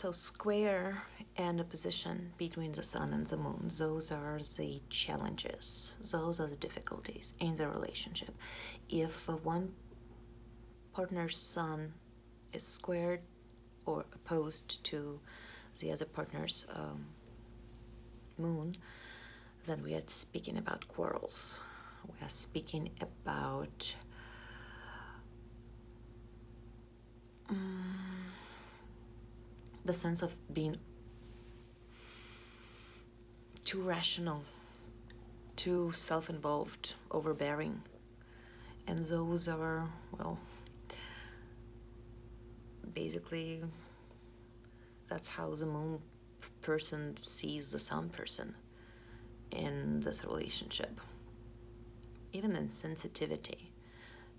So square and opposition between the sun and the moon, those are the challenges, those are the difficulties in the relationship. If one partner's sun is squared or opposed to the other partner's moon, then we are speaking about quarrels. We are speaking about the sense of being too rational, too self-involved, overbearing. And those are, well, basically that's how the moon person sees the sun person in this relationship. Even in sensitivity,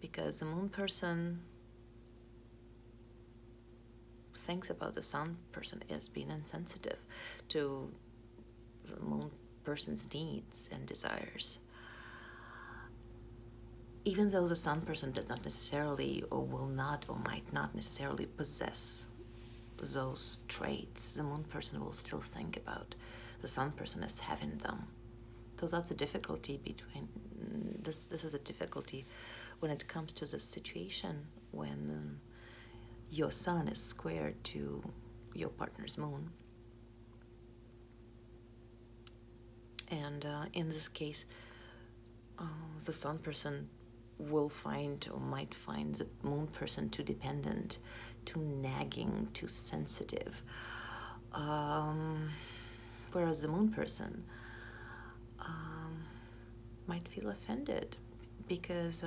because the moon person thinks about the sun person as being insensitive to the moon person's needs and desires. Even though the sun person does not necessarily or will not or might not necessarily possess those traits, the moon person will still think about the sun person as having them. So that's a difficulty between this is a difficulty when it comes to the situation when your sun is square to your partner's moon. And in this case, the sun person will find or might find the moon person too dependent, too nagging, too sensitive. Whereas the moon person might feel offended because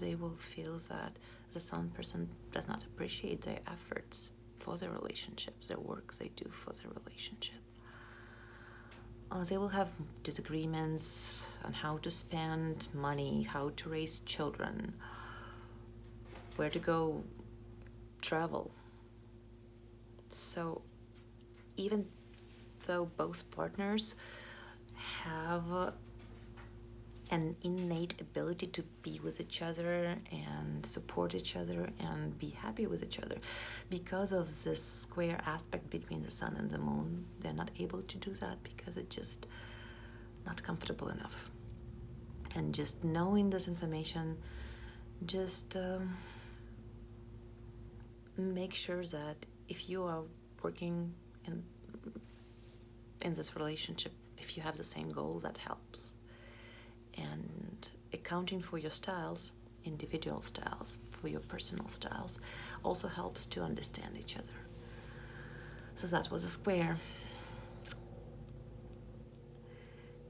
they will feel that the sun person does not appreciate their efforts for their relationship, their work they do for their relationship. They will have disagreements on how to spend money, how to raise children, where to go travel. So even though both partners have an innate ability to be with each other and support each other and be happy with each other, because of this square aspect between the sun and the moon, they're not able to do that because it's just not comfortable enough. And just knowing this information, just make sure that if you are working in this relationship, if you have the same goal, that helps. And accounting for your styles, individual styles, for your personal styles, also helps to understand each other. So that was a square.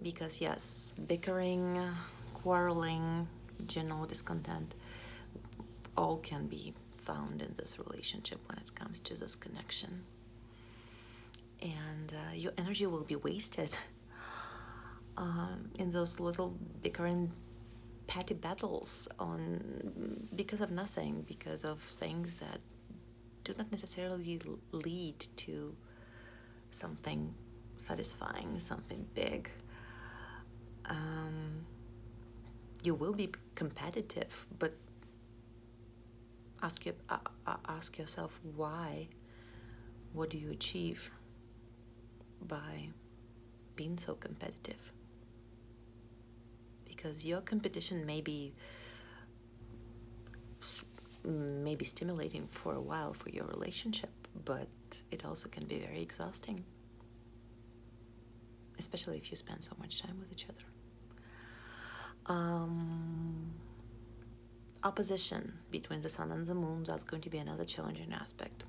Because yes, bickering, quarreling, general discontent, all can be found in this relationship when it comes to this connection. And your energy will be wasted in those little bickering, petty battles because of nothing, because of things that do not necessarily lead to something satisfying, something big. You will be competitive, but ask yourself why. What do you achieve by being so competitive? Because your competition may be stimulating for a while for your relationship, but it also can be very exhausting, especially if you spend so much time with each other. Opposition between the sun and the moon, that's going to be another challenging aspect,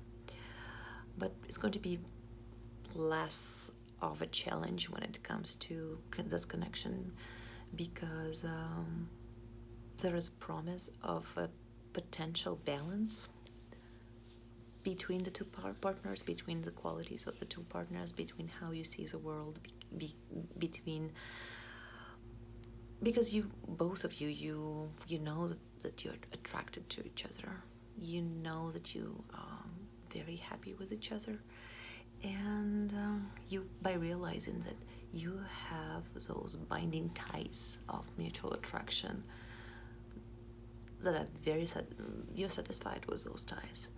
but it's going to be less of a challenge when it comes to this connection, because there is a promise of a potential balance between the two partners, between the qualities of the two partners, between how you see the world, between, because both of you know that you're attracted to each other, you know that you are very happy with each other, and you, by realizing that you have those binding ties of mutual attraction, that are you're satisfied with those ties.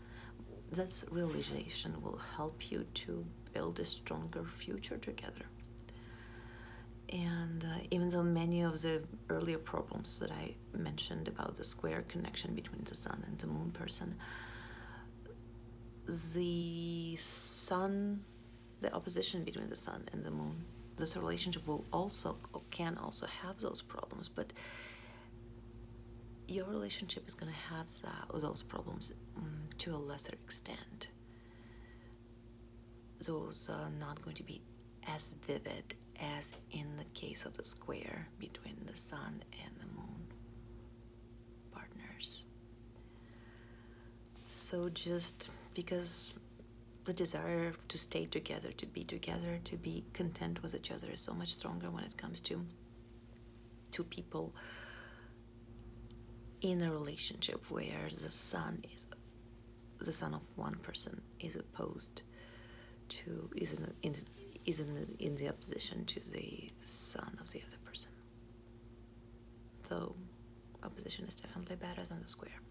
this realization will help you to build a stronger future together. And even though many of the earlier problems that I mentioned about the square connection between the sun and the moon person, the sun, the opposition between the sun and the moon, this relationship will also, or can also have those problems, but your relationship is going to have those problems to a lesser extent. Those are not going to be as vivid as in the case of the square between the sun and the moon partners. So just because the desire to stay together, to be content with each other is so much stronger when it comes to two people in a relationship where the sun of one person is opposed to, is in the opposition to the sun of the other person. Though opposition is definitely better than the square.